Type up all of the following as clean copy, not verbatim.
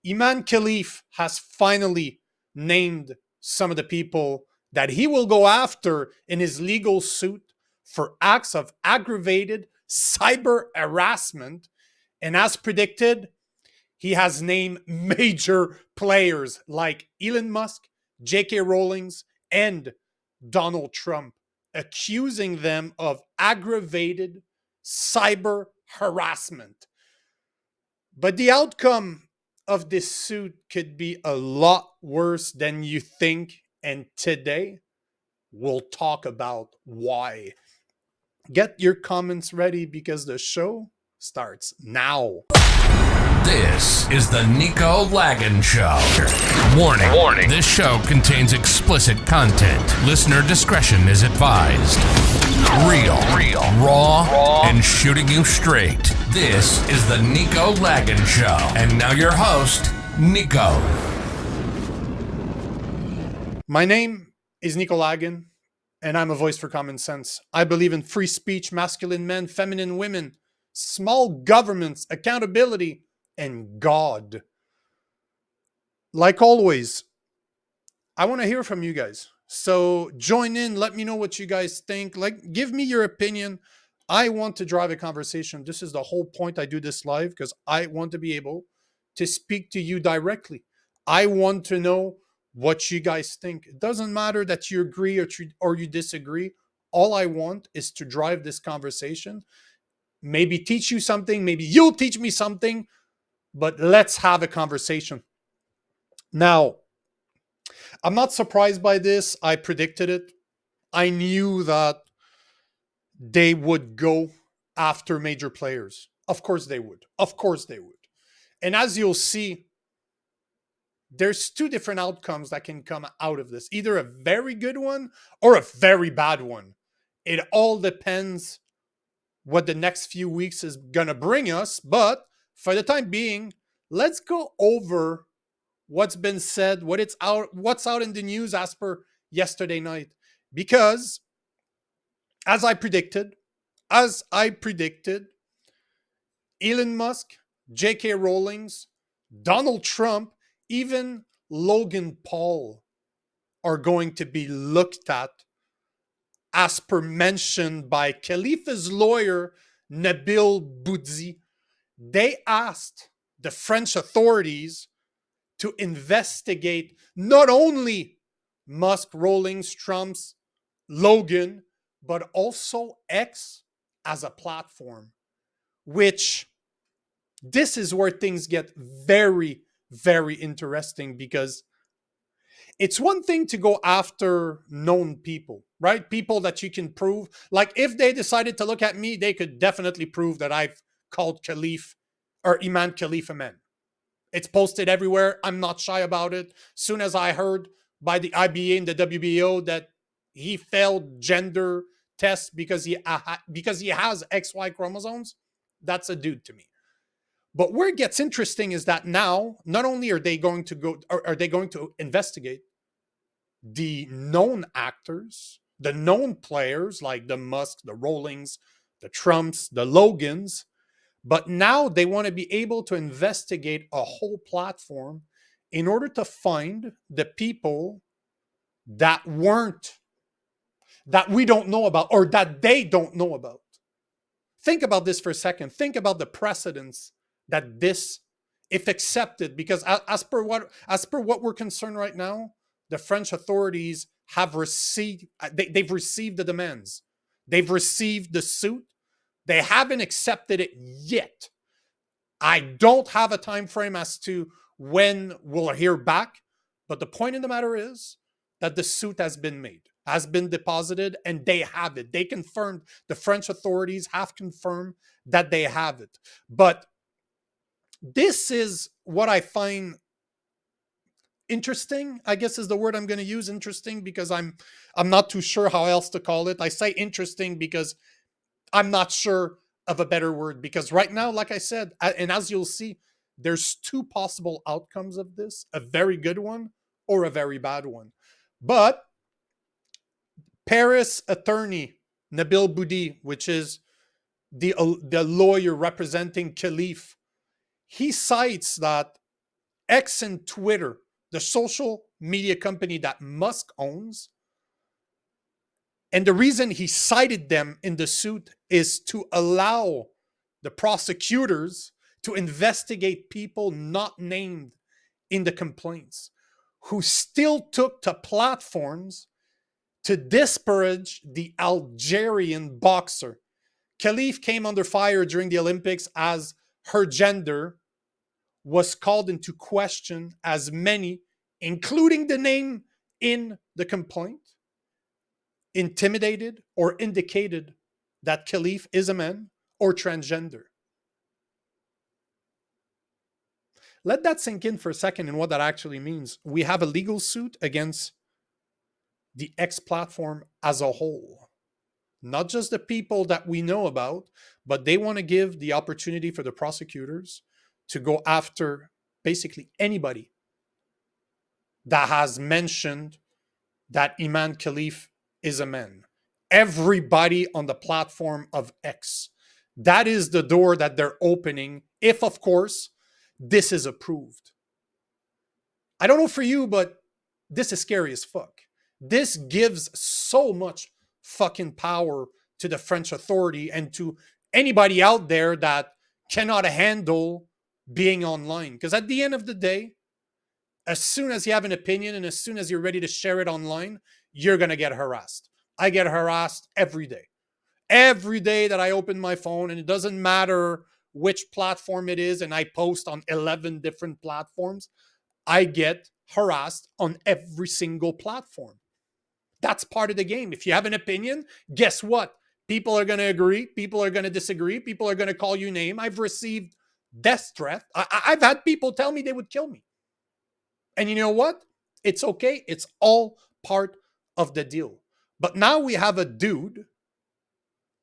Imane Khelif has finally named some of the people that he will go after in his legal suit for acts of aggravated cyber harassment. And as predicted, he has named major players like Elon Musk, J.K. Rowlings, and Donald Trump, accusing them of aggravated cyber harassment. But the outcome of this suit could be a lot worse than you think. And today, we'll talk about why. Get your comments ready because the show starts now. This is the Nico Lagan Show. Warning. Warning. This show contains explicit content. Listener discretion is advised. Real, raw, and shooting you straight. This is the Nico Lagan Show. And now your host, Nico. My name is Nico Lagan, and I'm a voice for common sense. I believe in free speech, masculine men, feminine women, small governments, accountability, and God. Like always, I want to hear from you guys. So join in, let me know what you guys think. Like, give me your opinion. I want to drive a conversation. This is the whole point I do this live, because I want to be able to speak to you directly. I want to know what you guys think. It doesn't matter that you agree or you disagree. All I want is to drive this conversation. Maybe teach you something. Maybe you'll teach me something. But let's have a conversation. Now, I'm not surprised by this. I predicted it. I knew that they would go after major players. Of course they would. Of course they would. And as you'll see, there's two different outcomes that can come out of this. Either a very good one or a very bad one. It all depends what the next few weeks is going to bring us. But for the time being, let's go over what's been said, what's out in the news as per yesterday night. Because as I predicted, Elon Musk, J.K. Rowlings, Donald Trump, even Logan Paul are going to be looked at as per mentioned by Khalifa's lawyer, Nabil Boudzi. They asked the French authorities to investigate not only Musk, Rowlings, Trump's, Logan, but also X as a platform, which this is where things get very, very interesting, because it's one thing to go after known people, right? People that you can prove. Like if they decided to look at me, they could definitely prove that I've called Khelif or Imane Khelif a man. It's posted everywhere. I'm not shy about it. Soon as I heard by the IBA and the WBO that he failed gender tests because he has XY chromosomes, that's a dude to me. But where it gets interesting is that now, not only are they going to investigate the known actors, the known players like the Musk, the Rowlings, the Trumps, the Logans, but now they want to be able to investigate a whole platform in order to find the people that we don't know about, or that they don't know about. Think about this for a second. Think about the precedents that this, if accepted, because as per what we're concerned right now, the French authorities have received the demands. They've received the suit. They haven't accepted it yet. I don't have a time frame as to when we'll hear back, but the point of the matter is that the suit has been made, has been deposited, and they have it. They confirmed, the French authorities have confirmed that they have it. But this is what I find interesting, I guess is the word I'm going to use, interesting, because I'm not too sure how else to call it. I say interesting because I'm not sure of a better word, because right now, like I said, and as you'll see, there's two possible outcomes of this, a very good one or a very bad one. But Paris attorney Nabil Boudi, which is the lawyer representing Khelif, he cites that X and Twitter, the social media company that Musk owns, and the reason he cited them in the suit is to allow the prosecutors to investigate people not named in the complaints, who still took to platforms to disparage the Algerian boxer. Khelif came under fire during the Olympics as her gender was called into question, as many, including the name in the complaint, intimidated or indicated that Khelif is a man or transgender. Let that sink in for a second and what that actually means. We have a legal suit against the X platform as a whole, not just the people that we know about, but they want to give the opportunity for the prosecutors to go after basically anybody that has mentioned that Imane Khelif is a man. Everybody on the platform of X. That is the door that they're opening, if, of course, this is approved. I don't know for you, but this is scary as fuck. This gives so much fucking power to the French authority and to anybody out there that cannot handle being online. Because at the end of the day, as soon as you have an opinion and as soon as you're ready to share it online, you're going to get harassed. I get harassed every day. Every day that I open my phone, and it doesn't matter which platform it is, and I post on 11 different platforms, I get harassed on every single platform. That's part of the game. If you have an opinion, guess what? People are going to agree. People are going to disagree. People are going to call you name. I've received death threat. I've had people tell me they would kill me. And you know what? It's okay. It's all part of the deal. But now we have a dude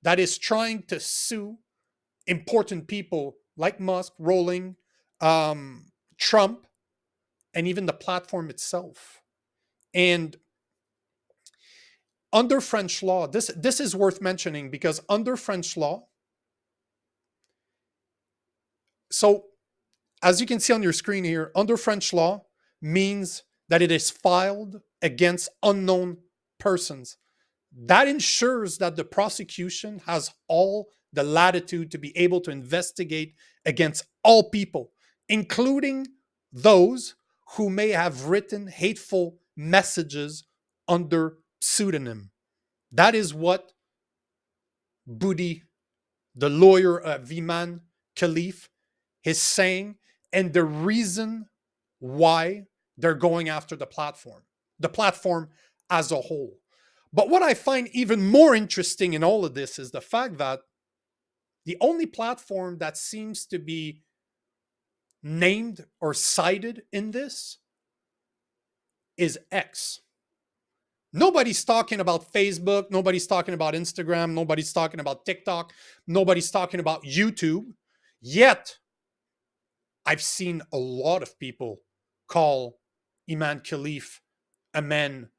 that is trying to sue important people like Musk, Rowling, Trump, and even the platform itself. And under French law, this is worth mentioning because under French law, so as you can see on your screen here, under French law means that it is filed against unknown persons. That ensures that the prosecution has all the latitude to be able to investigate against all people, including those who may have written hateful messages under pseudonym. That is what Boudi, the lawyer of Imane Khelif, is saying, and the reason why they're going after the platform as a whole. But what I find even more interesting in all of this is the fact that the only platform that seems to be named or cited in this is X. Nobody's talking about Facebook. Nobody's talking about Instagram. Nobody's talking about TikTok. Nobody's talking about YouTube. Yet, I've seen a lot of people call Imane Khelif a man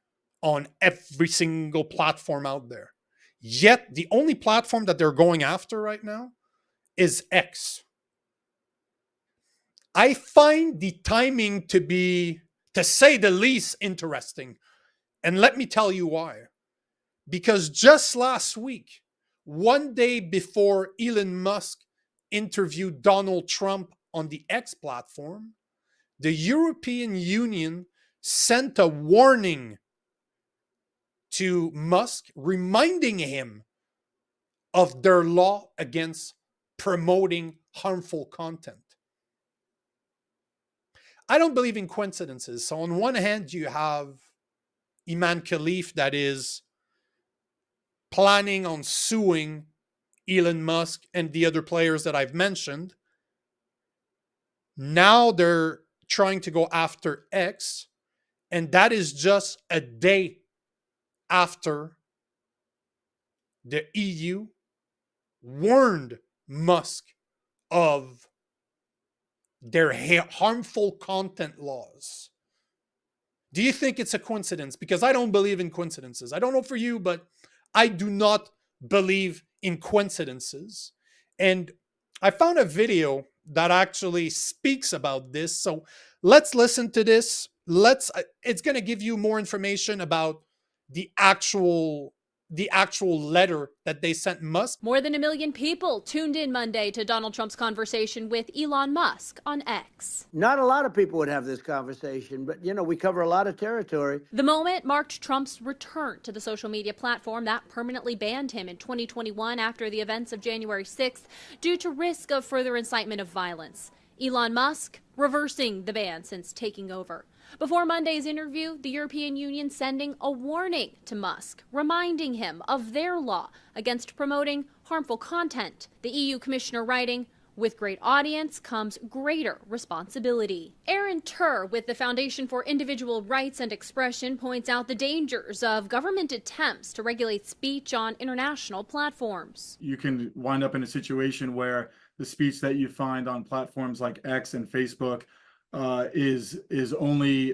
on every single platform out there. Yet, the only platform that they're going after right now is X. I find the timing to be, to say the least, interesting. And let me tell you why. Because just last week, one day before Elon Musk interviewed Donald Trump on the X platform, the European Union sent a warning to Musk, reminding him of their law against promoting harmful content. I don't believe in coincidences. So on one hand, you have Imane Khelif that is planning on suing Elon Musk and the other players that I've mentioned. Now they're trying to go after X, and that is just a day after the EU warned Musk of their harmful content laws. Do you think it's a coincidence? Because I don't believe in coincidences. I don't know for you, but I do not believe in coincidences. And I found a video that actually speaks about this. So let's listen to this. It's going to give you more information about the actual letter that they sent Musk. More than 1 million people tuned in Monday to Donald Trump's conversation with Elon Musk on X. Not a lot of people would have this conversation, but, we cover a lot of territory. The moment marked Trump's return to the social media platform that permanently banned him in 2021 after the events of January 6th due to risk of further incitement of violence. Elon Musk reversing the ban since taking over. Before Monday's interview, the European Union sending a warning to Musk, reminding him of their law against promoting harmful content. The EU commissioner writing, "With great audience comes greater responsibility." Aaron Turr with the Foundation for Individual Rights and Expression points out the dangers of government attempts to regulate speech on international platforms. You can wind up in a situation where the speech that you find on platforms like X and Facebook is only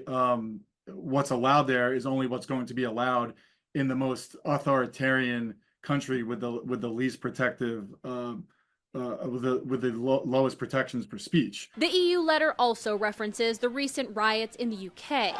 what's allowed there is only what's going to be allowed in the most authoritarian country with the least protective with the lowest protections for speech. The EU letter also references the recent riots in the UK,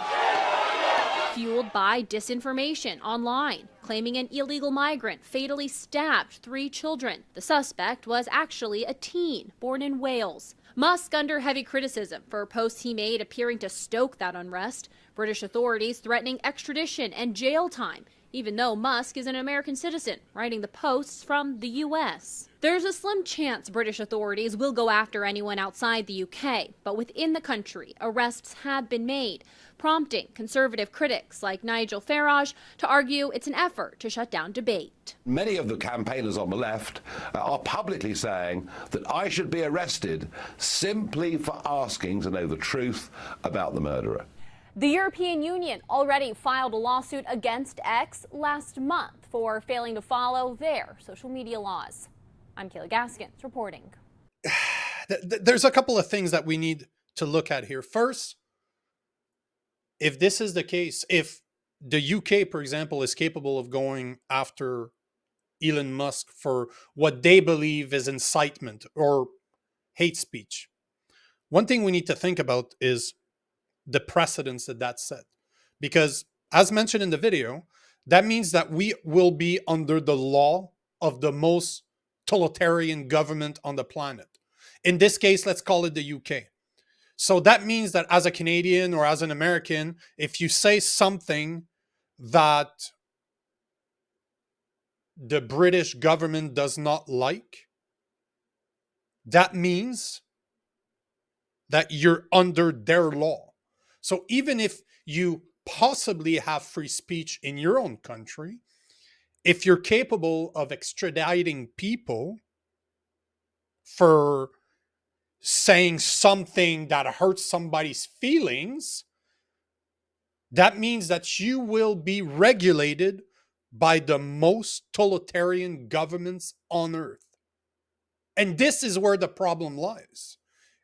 fueled by disinformation online, claiming an illegal migrant fatally stabbed 3 children. The suspect was actually a teen born in Wales. Musk under heavy criticism for posts he made appearing to stoke that unrest. British authorities threatening extradition and jail time, even though Musk is an American citizen, writing the posts from the U.S. There's a slim chance British authorities will go after anyone outside the UK, but within the country, arrests have been made, prompting conservative critics like Nigel Farage to argue it's an effort to shut down debate. Many of the campaigners on the left are publicly saying that I should be arrested simply for asking to know the truth about the murderer. The European Union already filed a lawsuit against X last month for failing to follow their social media laws. I'm Kayla Gaskins reporting. There's a couple of things that we need to look at here. First, if this is the case, if the UK, for example, is capable of going after Elon Musk for what they believe is incitement or hate speech, one thing we need to think about is the precedents that set. Because as mentioned in the video, that means that we will be under the law of the most totalitarian government on the planet. In this case, let's call it the UK. So that means that as a Canadian or as an American, if you say something that the British government does not like, that means that you're under their law. So even if you possibly have free speech in your own country, if you're capable of extraditing people for saying something that hurts somebody's feelings, that means that you will be regulated by the most totalitarian governments on earth. And this is where the problem lies,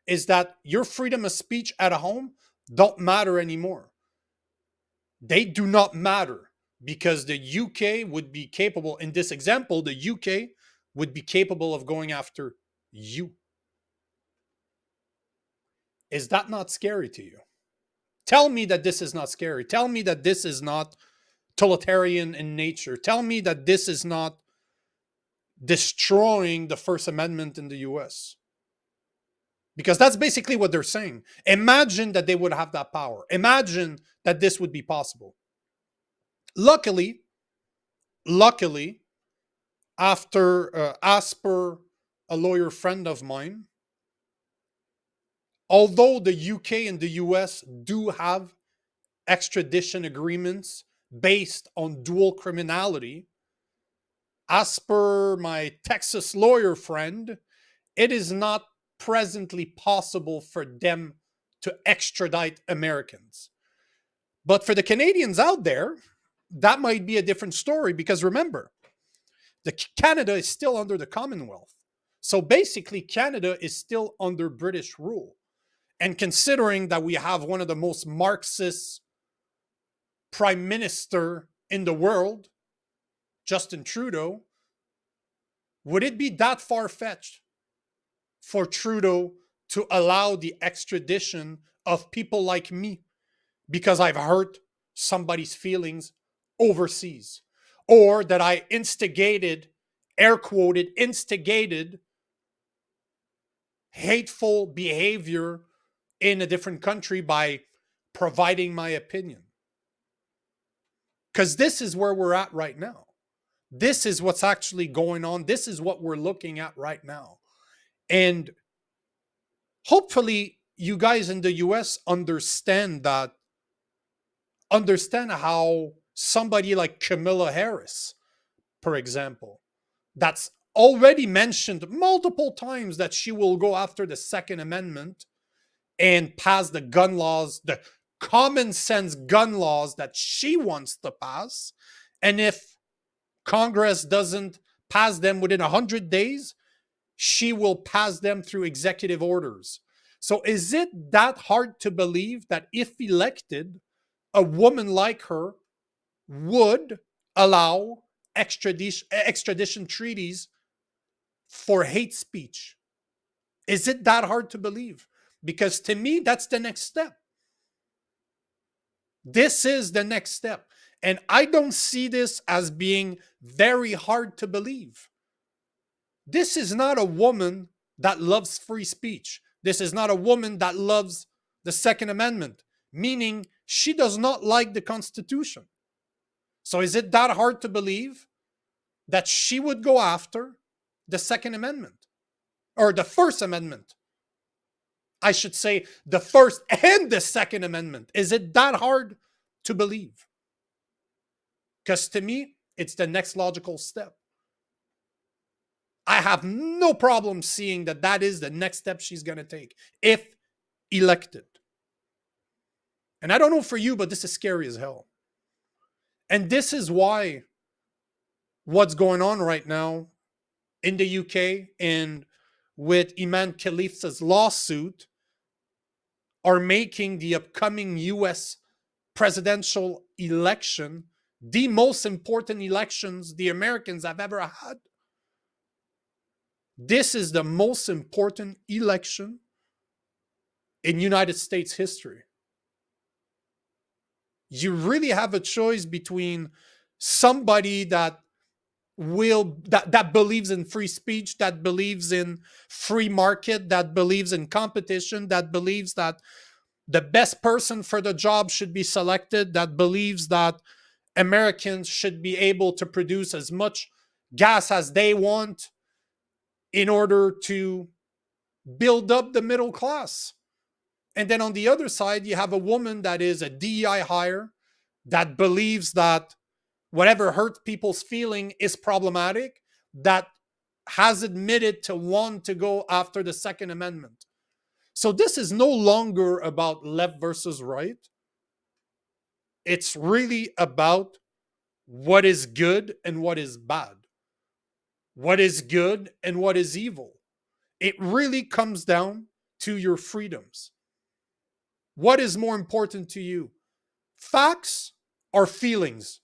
is that your freedom of speech at home don't matter anymore. They do not matter because the UK would be capable, in this example, the UK would be capable of going after you. Is that not scary to you? Tell me that this is not scary. Tell me that this is not totalitarian in nature. Tell me that this is not destroying the First Amendment in the US. Because that's basically what they're saying. Imagine that they would have that power. Imagine that this would be possible. Luckily, after, as per a lawyer friend of mine, although the UK and the US do have extradition agreements based on dual criminality, as per my Texas lawyer friend, it is not presently possible for them to extradite Americans. But for the Canadians out there, that might be a different story because remember, Canada is still under the Commonwealth. So basically, Canada is still under British rule. And considering that we have one of the most Marxist prime minister in the world, Justin Trudeau, would it be that far-fetched for Trudeau to allow the extradition of people like me because I've hurt somebody's feelings overseas, or that I instigated, air quoted, instigated hateful behavior in a different country by providing my opinion. Because this is where we're at right now. This is what's actually going on. This is what we're looking at right now. And hopefully you guys in the US understand how somebody like Kamala Harris, for example, that's already mentioned multiple times that she will go after the Second Amendment and pass the gun laws, the common sense gun laws that she wants to pass. And if Congress doesn't pass them within 100 days, she will pass them through executive orders. So is it that hard to believe that if elected, a woman like her would allow extradition treaties for hate speech? Is it that hard to believe? Because to me, that's the next step. This is the next step. And I don't see this as being very hard to believe. This is not a woman that loves free speech. This is not a woman that loves the Second Amendment, meaning she does not like the Constitution. So is it that hard to believe that she would go after the Second Amendment? Or the First Amendment? I should say the First and the Second Amendment. Is it that hard to believe? Because to me, it's the next logical step. I have no problem seeing that that is the next step she's going to take if elected. And I don't know for you, but this is scary as hell. And this is why what's going on right now in the UK and with Imane Khelif's lawsuit are making the upcoming US presidential election the most important elections the Americans have ever had. This is the most important election in United States history. You really have a choice between somebody that believes in free speech, that believes in free market, that believes in competition, that believes that the best person for the job should be selected, that believes that Americans should be able to produce as much gas as they want in order to build up the middle class. And then on the other side, you have a woman that is a DEI hire, that believes that whatever hurts people's feeling is problematic, that has admitted to want to go after the Second Amendment. So this is no longer about left versus right. It's really about what is good and what is bad. What is good and what is evil. It really comes down to your freedoms. What is more important to you? Facts or feelings?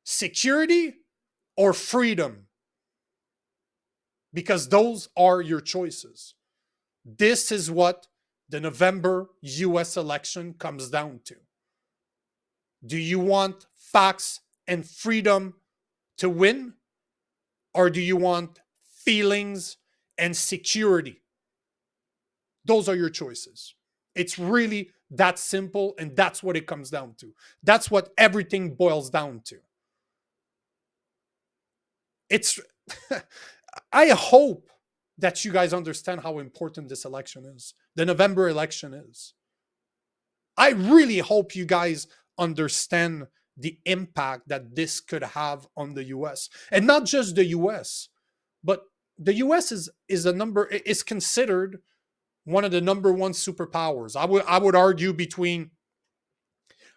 Security or freedom? Because those are your choices. This is what the November US election comes down to. Do you want facts and freedom to win? Or do you want feelings and security? Those are your choices. It's really that simple, and that's what it comes down to. That's what everything boils down to. It's I hope that you guys understand how important this election is. The November election is. I really hope you guys understand the impact that this could have on the US. And not just the US, but the US is considered one of the number one superpowers. I would argue between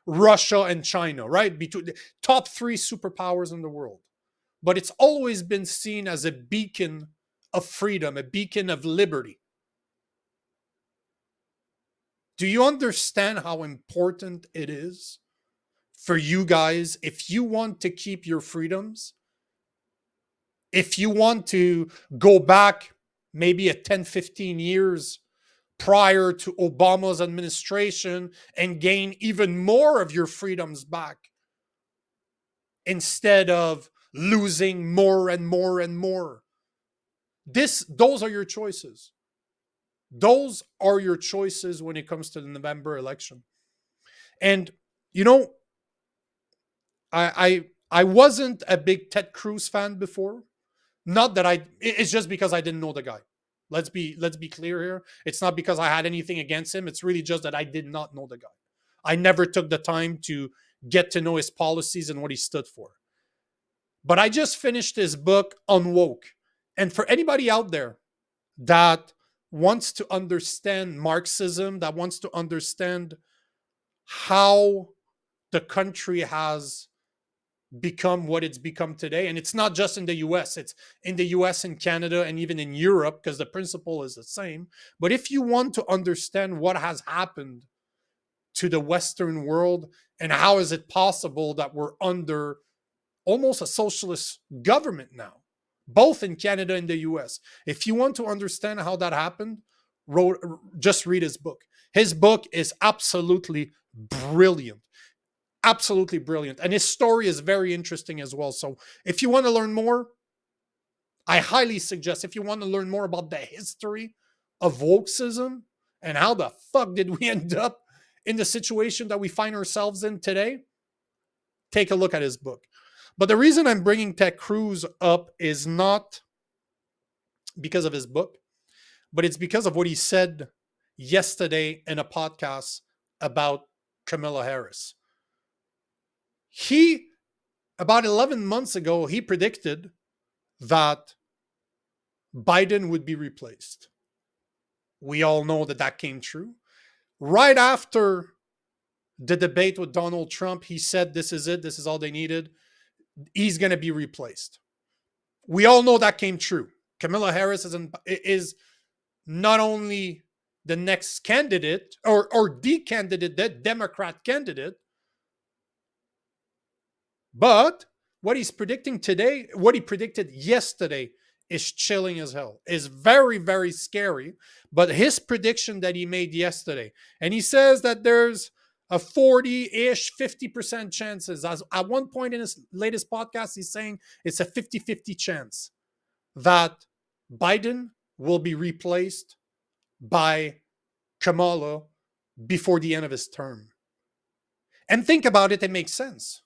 Russia and China, right? Between the top 3 superpowers in the world. But it's always been seen as a beacon of freedom, a beacon of liberty. Do you understand how important it is for you guys, if you want to keep your freedoms, if you want to go back maybe a 10, 15 years prior to Obama's administration and gain even more of your freedoms back instead of losing more and more and more. Those are your choices. Those are your choices when it comes to the November election. And you know, I wasn't a big Ted Cruz fan before. Not that it's just because I didn't know the guy. Let's be clear here. It's not because I had anything against him. It's really just that I did not know the guy. I never took the time to get to know his policies and what he stood for. But I just finished his book, Unwoke. And for anybody out there that wants to understand Marxism, that wants to understand how the country has become what it's become today, and it's not just in the US, it's in the US and Canada and even in Europe, because the principle is the same. But if you want to understand what has happened to the Western world and how is it possible that we're under almost a socialist government now, both in Canada and the US. If you want to understand how that happened, just read his book. His book is absolutely brilliant. Absolutely brilliant. And his story is very interesting as well. So if you want to learn more, I highly suggest, if you want to learn more about the history of wokeism and how the fuck did we end up in the situation that we find ourselves in today, take a look at his book. But the reason I'm bringing Ted Cruz up is not because of his book, but it's because of what he said yesterday in a podcast about Kamala Harris. He, about 11 months ago, he predicted that Biden would be replaced. We all know that that came true. Right after the debate with Donald Trump, he said, this is it. This is all they needed. He's going to be replaced. We all know that came true. Kamala Harris is not only the next candidate or the candidate, the Democrat candidate, but what he's predicting today, what he predicted yesterday, is chilling as hell. Is very, very scary. But his prediction that he made yesterday, and he says that there's a 40-ish, 50% chances. As at one point in his latest podcast, he's saying it's a 50-50 chance that Biden will be replaced by Kamala before the end of his term. And think about it, it makes sense.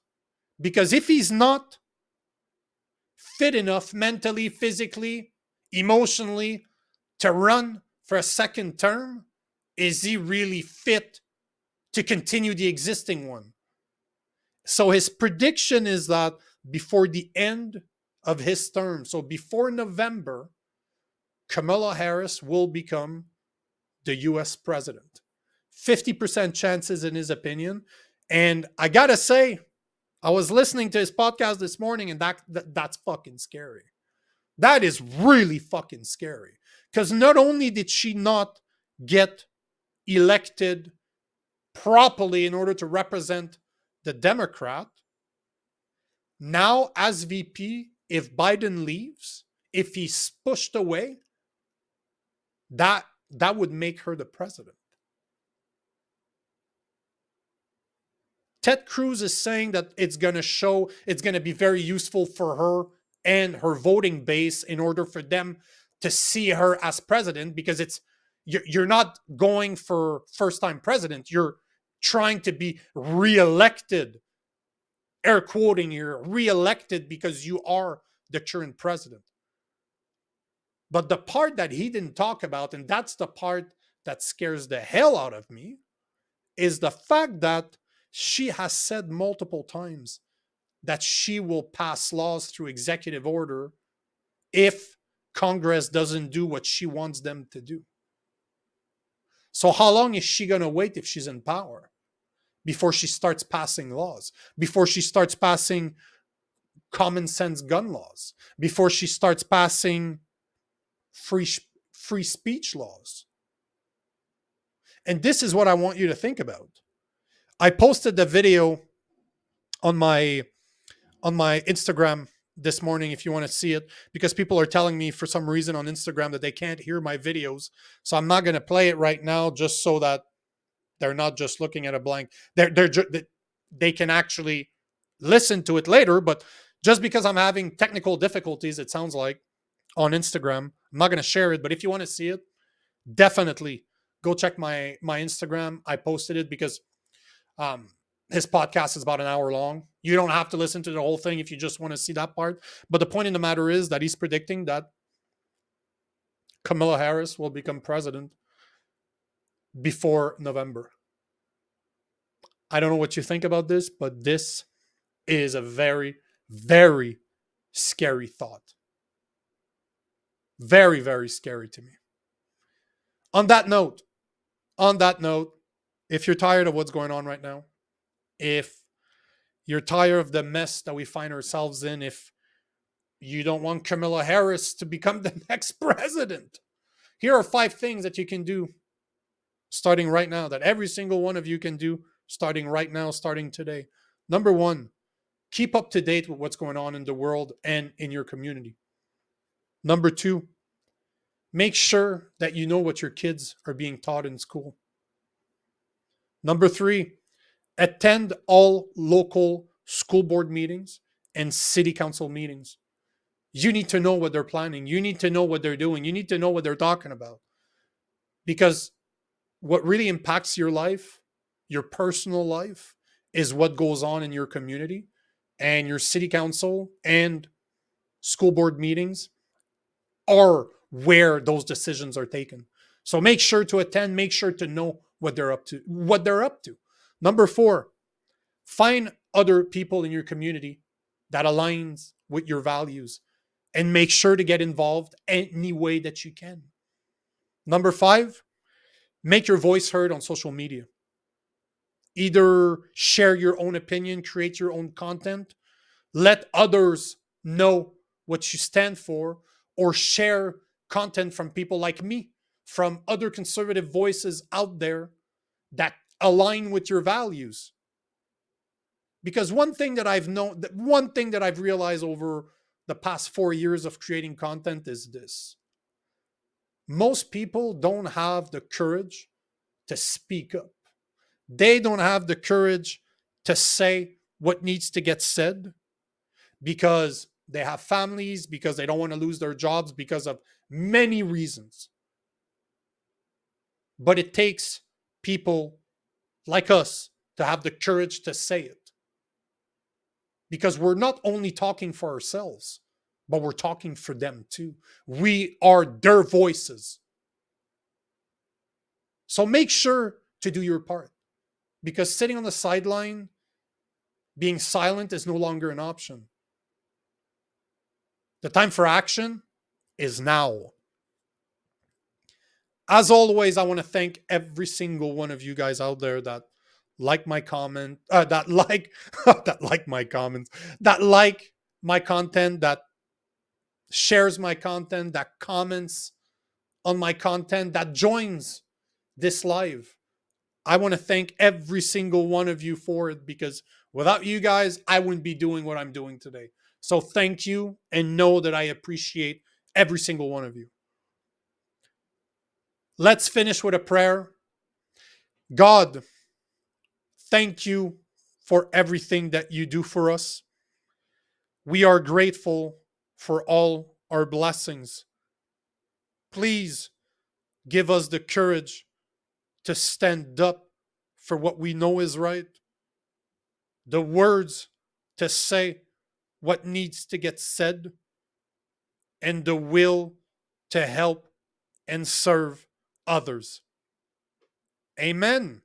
Because if he's not fit enough mentally, physically, emotionally to run for a second term, is he really fit to continue the existing one? So his prediction is that before the end of his term, so before November, Kamala Harris will become the US president. 50% chances in his opinion. And I gotta say, I was listening to his podcast this morning, and that's fucking scary. That is really fucking scary. Because not only did she not get elected properly in order to represent the Democrat, now as VP, if Biden leaves, if he's pushed away, that would make her the president. Ted Cruz is saying that it's going to be very useful for her and her voting base in order for them to see her as president, because you're not going for first-time president. You're trying to be reelected. Air quoting, you're reelected because you are the current president. But the part that he didn't talk about, and that's the part that scares the hell out of me, is the fact that she has said multiple times that she will pass laws through executive order if Congress doesn't do what she wants them to do. So how long is she going to wait if she's in power before she starts passing laws, before she starts passing common sense gun laws, before she starts passing free speech laws? And this is what I want you to think about. I posted the video on my Instagram this morning if you want to see it, because people are telling me for some reason on Instagram that they can't hear my videos. So I'm not going to play it right now, just so that they're not just looking at a blank. They can actually listen to it later. But just because I'm having technical difficulties, it sounds like, on Instagram, I'm not going to share it. But if you want to see it, definitely go check my Instagram. I posted it because his podcast is about an hour long. You don't have to listen to the whole thing if you just want to see that part. But the point in the matter is that he's predicting that Kamala Harris will become president before November. I don't know what you think about this, but this is a very, very scary thought. Very, very scary to me. On that note, if you're tired of what's going on right now, if you're tired of the mess that we find ourselves in, if you don't want Kamala Harris to become the next president, here are 5 things that you can do starting right now, that every single one of you can do starting right now, starting today. Number 1, keep up to date with what's going on in the world and in your community. Number 2, make sure that you know what your kids are being taught in school. Number 3, attend all local school board meetings and city council meetings. You need to know what they're planning. You need to know what they're doing. You need to know what they're talking about. Because what really impacts your life, your personal life, is what goes on in your community, and your city council and school board meetings are where those decisions are taken. So make sure to attend, make sure to know what they're up to. Number 4, find other people in your community that aligns with your values and make sure to get involved any way that you can. Number 5, make your voice heard on social media. Either share your own opinion, create your own content, let others know what you stand for, or share content from people like me, from other conservative voices out there that align with your values. Because one thing that I've realized over the past 4 years of creating content is this: most people don't have the courage to speak up. They don't have the courage to say what needs to get said because they have families, because they don't want to lose their jobs, because of many reasons. But it takes people like us to have the courage to say it. Because we're not only talking for ourselves, but we're talking for them too. We are their voices. So make sure to do your part. Because sitting on the sideline, being silent, is no longer an option. The time for action is now. As always, I want to thank every single one of you guys out there that like my comment, that like my comments, that like my content, that shares my content, that comments on my content, that joins this live. I want to thank every single one of you for it, because without you guys, I wouldn't be doing what I'm doing today. So thank you, and know that I appreciate every single one of you. Let's finish with a prayer. God, thank you for everything that you do for us. We are grateful for all our blessings. Please give us the courage to stand up for what we know is right, the words to say what needs to get said, and the will to help and serve others. Amen.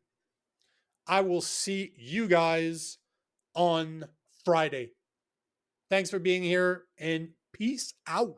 I will see you guys on Friday. Thanks for being here, and peace out.